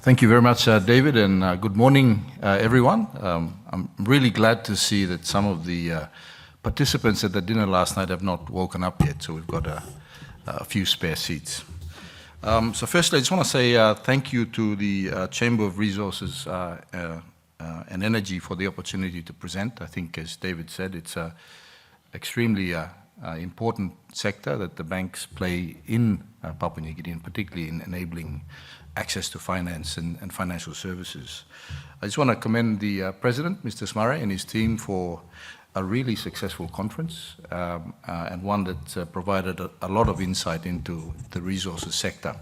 Thank you very much, David, and good morning, everyone. I'm really glad to see that some of the participants at the dinner last night have not woken up yet, so we've got a few spare seats. So firstly, I just want to say thank you to the Chamber of Resources and Energy for the opportunity to present. I think, as David said, it's an extremely important sector that the banks play in Papua New Guinea, and particularly in enabling access to finance and financial services. I just want to commend the President, Mr. Smare, and his team for a really successful conference and one that provided a lot of insight into the resources sector.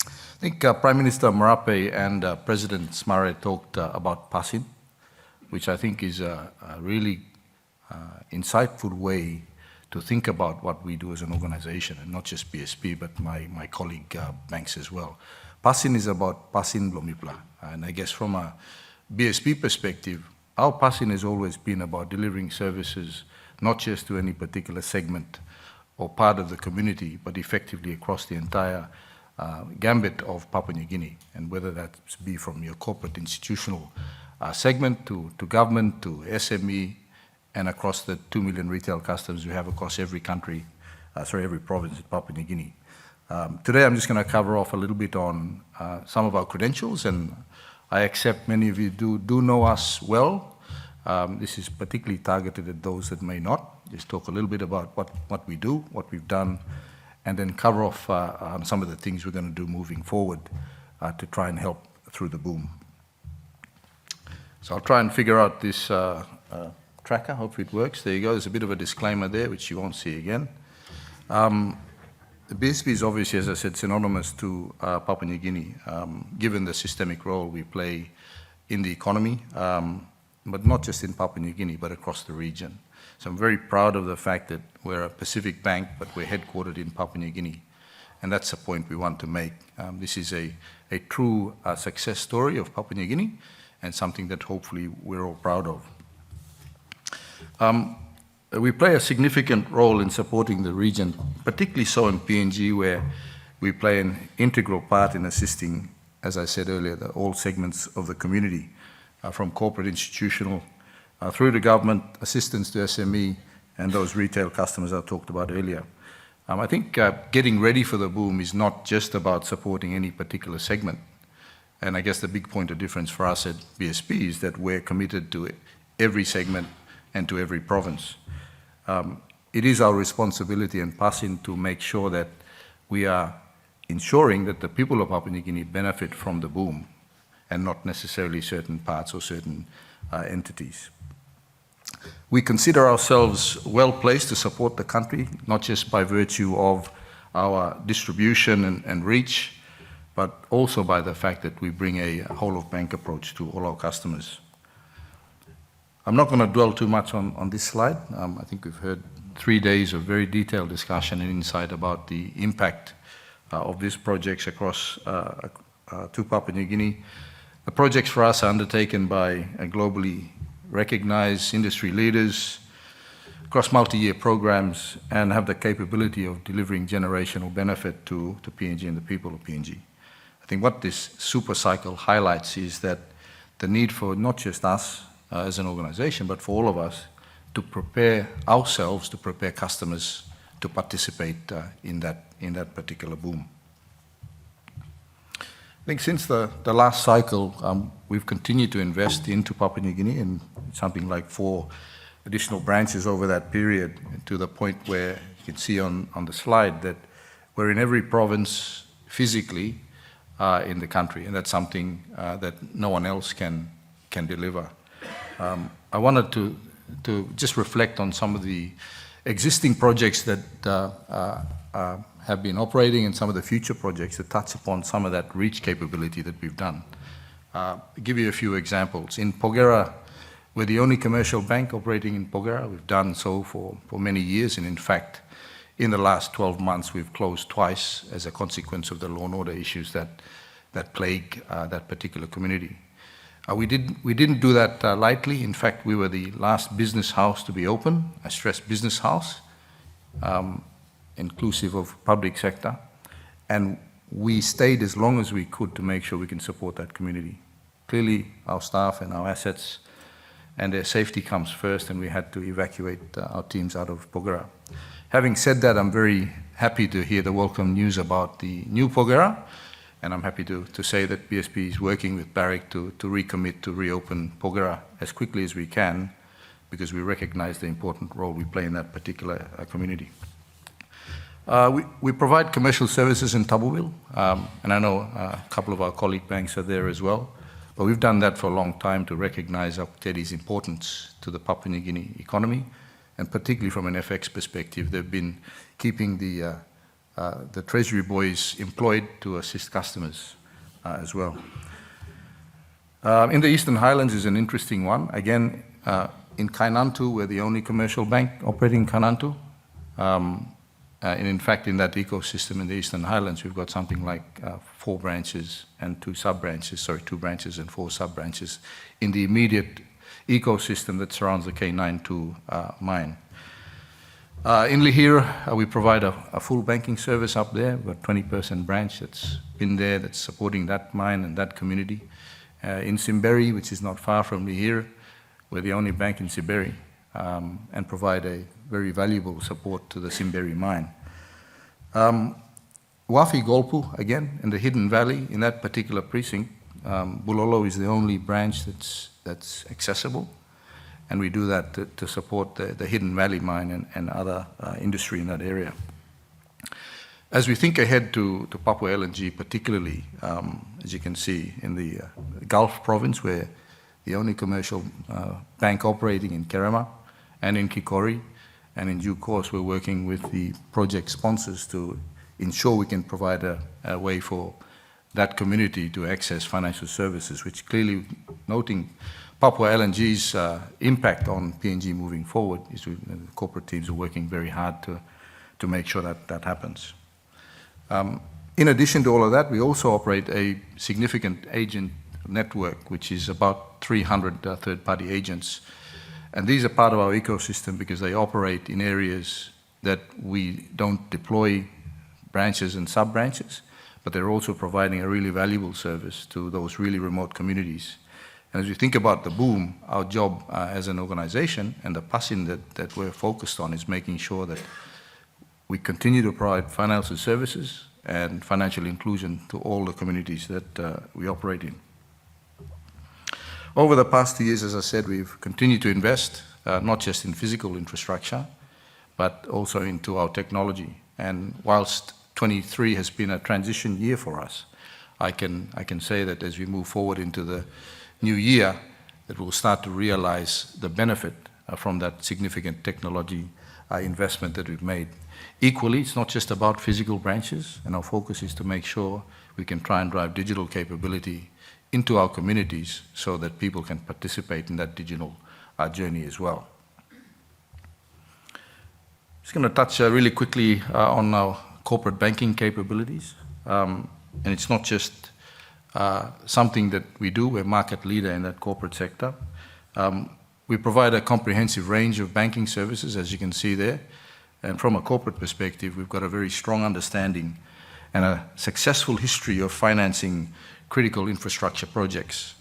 I think Prime Minister Marape and President Smare talked about PASIN, which I think is a really insightful way to think about what we do as an organization, and not just BSP, but my colleague banks as well. PASIN is about PASIN Blomipla, and I guess from a BSP perspective, our PASIN has always been about delivering services not just to any particular segment or part of the community, but effectively across the entire gambit of Papua New Guinea, and whether that be from your corporate institutional segment to government to SME, and across the 2 million retail customers we have across every country, every province in Papua New Guinea. Today I'm just going to cover off a little bit on some of our credentials, and I accept many of you do know us well. This is particularly targeted at those that may not. Just talk a little bit about what we do, what we've done, and then cover off on some of the things we're going to do moving forward to try and help through the boom. So I'll try and figure out this tracker. Hopefully it works. There you go. There's a bit of a disclaimer there, which you won't see again. The BSP is obviously, as I said, synonymous to Papua New Guinea, given the systemic role we play in the economy, but not just in Papua New Guinea, but across the region. So I'm very proud of the fact that we're a Pacific bank, but we're headquartered in Papua New Guinea. And that's the point we want to make. This is a true success story of Papua New Guinea, and something that hopefully we're all proud of. We play a significant role in supporting the region, particularly so in PNG, where we play an integral part in assisting, as I said earlier, all segments of the community, from corporate, institutional, through to government, assistance to SME, and those retail customers I talked about earlier. I think getting ready for the boom is not just about supporting any particular segment. And I guess the big point of difference for us at BSP is that we're committed to every segment and to every province. It is our responsibility and PASIN to make sure that we are ensuring that the people of Papua New Guinea benefit from the boom, and not necessarily certain parts or certain entities. We consider ourselves well placed to support the country, not just by virtue of our distribution and reach, but also by the fact that we bring a whole-of-bank approach to all our customers. I'm not going to dwell too much on this slide. I think we've heard 3 days of very detailed discussion and insight about the impact of these projects across to Papua New Guinea. The projects for us are undertaken by globally recognized industry leaders across multi-year programs, and have the capability of delivering generational benefit to PNG and the people of PNG. I think what this super cycle highlights is that the need for not just us as an organization, but for all of us to prepare ourselves, to prepare customers to participate in that particular boom. I think since the last cycle, we've continued to invest into Papua New Guinea, and something like 4 additional branches over that period, to the point where you can see on the slide that we're in every province physically in the country, and that's something that no one else can deliver. I wanted to just reflect on some of the existing projects that have been operating, and some of the future projects that touch upon some of that reach capability that we've done. I'll give you a few examples. In Porgera, we're the only commercial bank operating in Porgera. We've done so for many years, and in fact, in the last 12 months, we've closed twice as a consequence of the law and order issues that plague that particular community. We didn't do that lightly. In fact, we were the last business house to be open, I stress business house, inclusive of public sector. And we stayed as long as we could to make sure we can support that community. Clearly, our staff and our assets and their safety comes first, and we had to evacuate our teams out of Porgera. Having said that, I'm very happy to hear the welcome news about the new Porgera, and I'm happy to say that BSP is working with Barrick to recommit to reopen Porgera as quickly as we can, because we recognize the important role we play in that particular community. We provide commercial services in Tubbulville, and I know a couple of our colleague banks are there as well. But we've done that for a long time to recognize Alputeti's importance to the Papua New Guinea economy, and particularly from an FX perspective, they've been keeping the Treasury boys employed to assist customers as well. In the Eastern Highlands is an interesting one. Again, in Kainantu, we're the only commercial bank operating in Kainantu. And in fact, in that ecosystem in the Eastern Highlands, we've got something like 4 branches and 2 sub-branches, 2 branches and 4 sub-branches in the immediate ecosystem that surrounds the K92 mine. In Lihir, we provide a full banking service up there. We've got a 20-person branch that's been there, that's supporting that mine and that community. In Simberi, which is not far from Lihir, we're the only bank in Simberi, and provide a very valuable support to the Simberi mine. Wafi Golpu, again, in the Hidden Valley, in that particular precinct, Bulolo is the only branch that's accessible, and we do that to support the Hidden Valley mine and other industry in that area. As we think ahead to Papua LNG particularly, as you can see in the Gulf province, we're the only commercial bank operating in Kerema and in Kikori, and in due course we're working with the project sponsors to ensure we can provide a way for that community to access financial services, which clearly, noting Papua LNG's impact on PNG moving forward, is the corporate teams are working very hard to make sure that happens. In addition to all of that, we also operate a significant agent network, which is about 300 third-party agents. And these are part of our ecosystem because they operate in areas that we don't deploy branches and sub-branches, but they're also providing a really valuable service to those really remote communities. And as we think about the boom, our job as an organization and the passion that we're focused on is making sure that we continue to provide financial services and financial inclusion to all the communities that we operate in. Over the past 2 years, as I said, we've continued to invest, not just in physical infrastructure, but also into our technology. And whilst 23 has been a transition year for us, I can say that as we move forward into the new year, that we'll start to realize the benefit from that significant technology investment that we've made. Equally, it's not just about physical branches, and our focus is to make sure we can try and drive digital capability into our communities so that people can participate in that digital journey as well. Just going to touch really quickly on our corporate banking capabilities. And it's not just something that we do, we're market leader in that corporate sector. We provide a comprehensive range of banking services, as you can see there. And from a corporate perspective, we've got a very strong understanding and a successful history of financing critical infrastructure projects,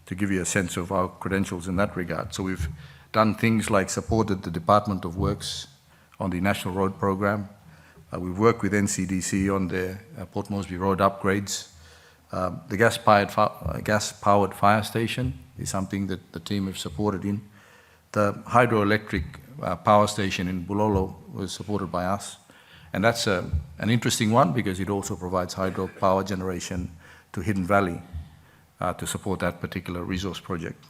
to give you a sense of our credentials in that regard. So we've done things like supported the Department of Works on the National Road Program. We've worked with NCDC on the Port Moresby Road upgrades. The gas-powered fire station is something that the team have supported in. The hydroelectric power station in Bulolo was supported by us. And that's an interesting one because it also provides hydropower generation to Hidden Valley to support that particular resource project.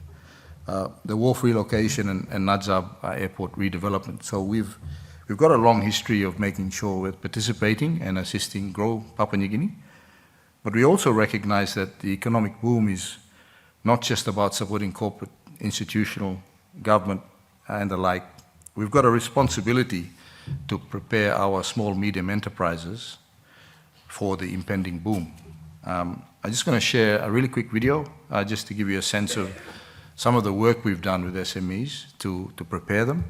The wharf relocation and Nadzab airport redevelopment. So we've got a long history of making sure we're participating and assisting grow Papua New Guinea. But we also recognize that the economic boom is not just about supporting corporate, institutional, government, and the like. We've got a responsibility to prepare our small, medium enterprises for the impending boom. I'm just going to share a really quick video just to give you a sense of some of the work we've done with SMEs to prepare them.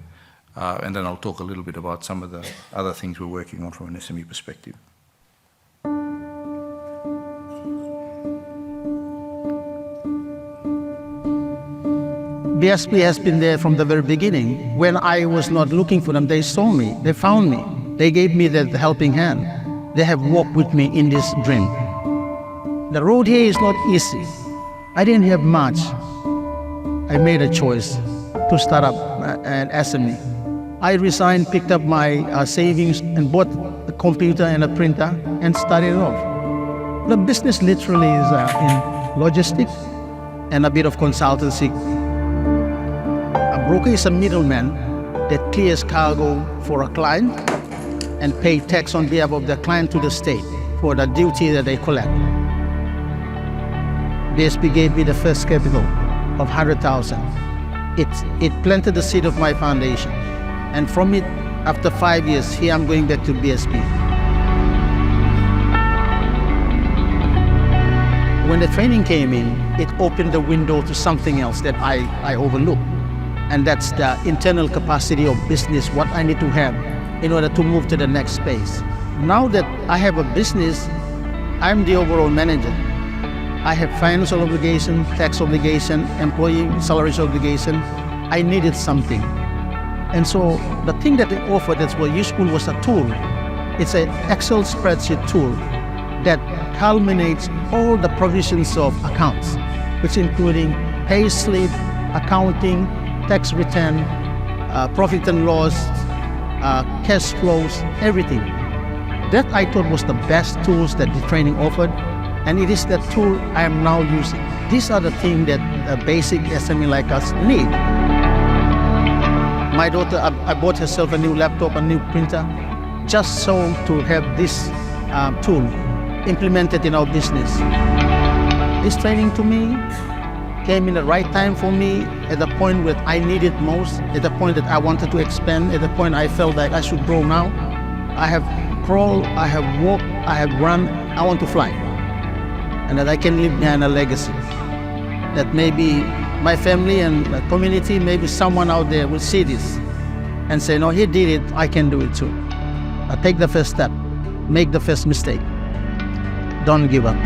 And then I'll talk a little bit about some of the other things we're working on from an SME perspective. BSP has been there from the very beginning. When I was not looking for them, they saw me, they found me. They gave me the helping hand. They have walked with me in this dream. The road here is not easy. I didn't have much. I made a choice to start up an SME. I resigned, picked up my savings and bought a computer and a printer and started off. The business literally is in logistics and a bit of consultancy. A broker is a middleman that clears cargo for a client and pay tax on behalf of the client to the state for the duty that they collect. BSP gave me the first capital of 100,000. It planted the seed of my foundation. And from it, after 5 years, here I'm going back to BSP. When the training came in, it opened the window to something else that I overlooked. And that's the internal capacity of business, what I need to have in order to move to the next space. Now that I have a business, I'm the overall manager. I have financial obligation, tax obligation, employee salaries obligation. I needed something. And so the thing that they offered that was useful was a tool. It's an Excel spreadsheet tool that culminates all the provisions of accounts, which including pay slip, accounting, tax return, profit and loss, cash flows, everything. That I thought was the best tools that the training offered, and it is that tool I am now using. These are the things that a basic SME like us need. My daughter, I bought herself a new laptop, a new printer, just so to have this tool implemented in our business. This training to me came in the right time for me at the point where I needed most, at the point that I wanted to expand, at the point I felt like I should grow now. I have crawled, I have walked, I have run, I want to fly. And that I can leave behind a legacy. That maybe my family and the community, maybe someone out there will see this and say, no, he did it, I can do it too. Take the first step, make the first mistake. Don't give up.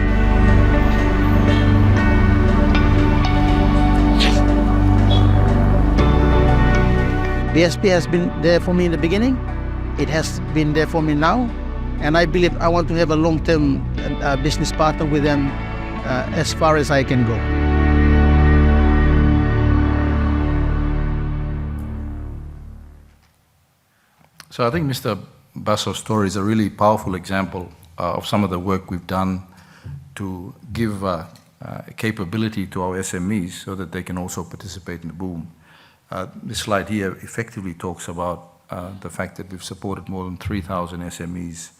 BSP has been there for me in the beginning. It has been there for me now. And I believe I want to have a long-term business partner with them as far as I can go. So I think Mr. Basso's story is a really powerful example of some of the work we've done to give capability to our SMEs so that they can also participate in the boom. This slide here effectively talks about the fact that we've supported more than 3,000 SMEs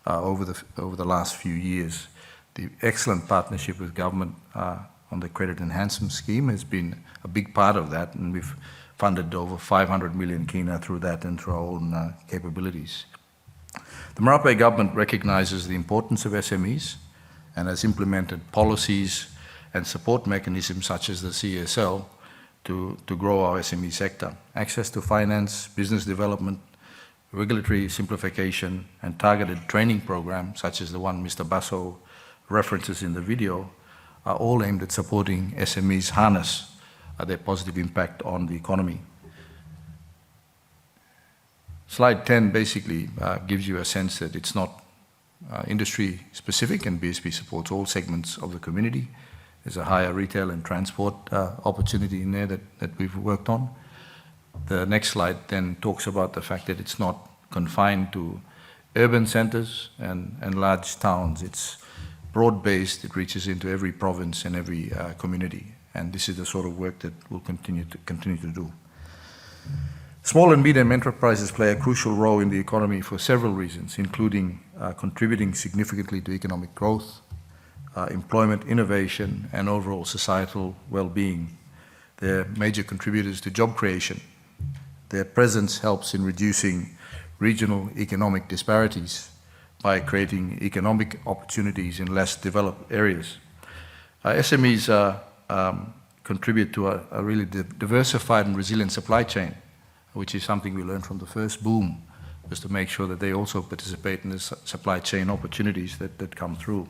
over the last few years. The excellent partnership with government on the credit enhancement scheme has been a big part of that, and we've funded over 500 million kina through that and through our own capabilities. The Marape government recognizes the importance of SMEs and has implemented policies and support mechanisms such as the CSL to grow our SME sector. Access to finance, business development, regulatory simplification, and targeted training programs, such as the one Mr. Basso references in the video, are all aimed at supporting SMEs harness their positive impact on the economy. Slide 10 basically gives you a sense that it's not industry specific, and BSP supports all segments of the community. There's a higher retail and transport opportunity in there that we've worked on. The next slide then talks about the fact that it's not confined to urban centers and large towns. It's broad-based, it reaches into every province and every community. And this is the sort of work that we'll continue to do. Small and medium enterprises play a crucial role in the economy for several reasons, including contributing significantly to economic growth, employment, innovation, and overall societal well-being. They're major contributors to job creation. Their presence helps in reducing regional economic disparities by creating economic opportunities in less developed areas. SMEs contribute to a really diversified and resilient supply chain, which is something we learned from the first boom, was to make sure that they also participate in the supply chain opportunities that come through.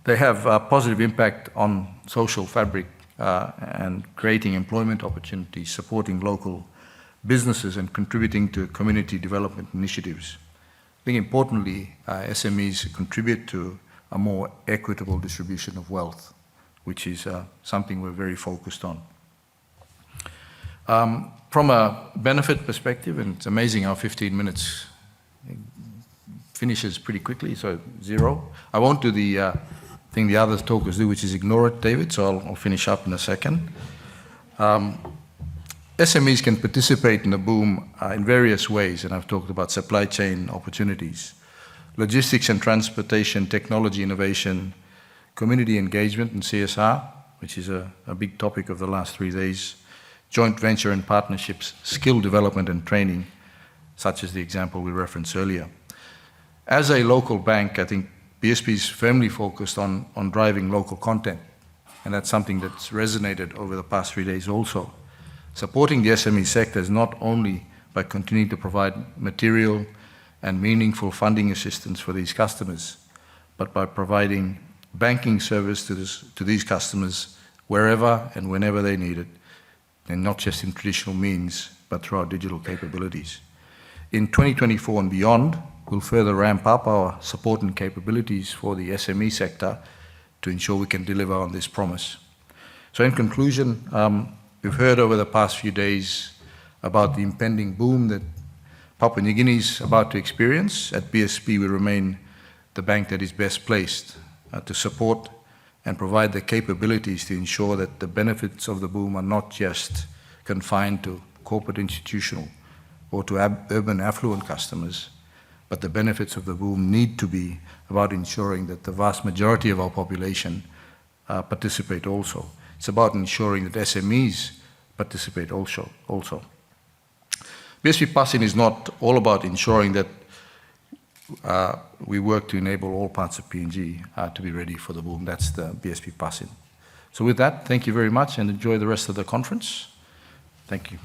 They have a positive impact on social fabric and creating employment opportunities, supporting local businesses and contributing to community development initiatives. I think importantly, SMEs contribute to a more equitable distribution of wealth, which is something we're very focused on. From a benefit perspective, and it's amazing how 15 minutes finishes pretty quickly, so 0. I won't do the thing the other talkers do, which is ignore it, David, so I'll finish up in a second. SMEs can participate in the boom in various ways, and I've talked about supply chain opportunities, logistics and transportation, technology innovation, community engagement and CSR, which is a big topic of the last 3 days, joint venture and partnerships, skill development and training, such as the example we referenced earlier. As a local bank, I think BSP is firmly focused on driving local content, and that's something that's resonated over the past 3 days also. Supporting the SME sector is not only by continuing to provide material and meaningful funding assistance for these customers, but by providing banking service to these customers wherever and whenever they need it, and not just in traditional means, but through our digital capabilities. In 2024 and beyond, we'll further ramp up our support and capabilities for the SME sector to ensure we can deliver on this promise. So in conclusion, we've heard over the past few days about the impending boom that Papua New Guinea is about to experience. At BSP, we remain the bank that is best placed to support and provide the capabilities to ensure that the benefits of the boom are not just confined to corporate, institutional, or to urban affluent customers, but the benefits of the boom need to be about ensuring that the vast majority of our population participate also. It's about ensuring that SMEs participate also. BSP Passin is not all about ensuring that we work to enable all parts of PNG to be ready for the boom. That's the BSP Passin. So with that, thank you very much and enjoy the rest of the conference. Thank you.